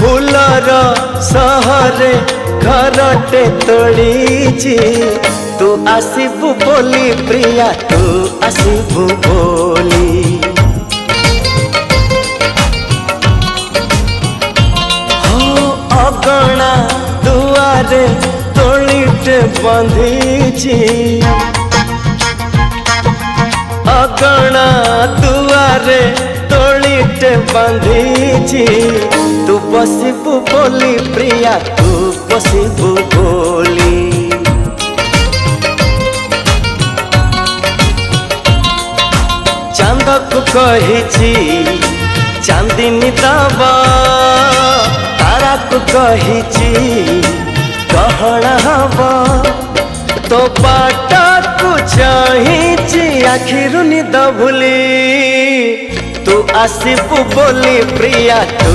फूलर सहरे घरटे तोड़ी तू आसबू बोली प्रिया तू आसबू बोली हो अगणा दुआरे तोड़ीटे बंधी अगणा दुआरे तोड़ीटे बंधी तू बसबू बोली प्रिया तू बसबू बोली चांद को कही चांदनी दबा तारा को कही कहना हवा तो बाट को चाही आखिर निद भूली तू आसबू बोली प्रिया तू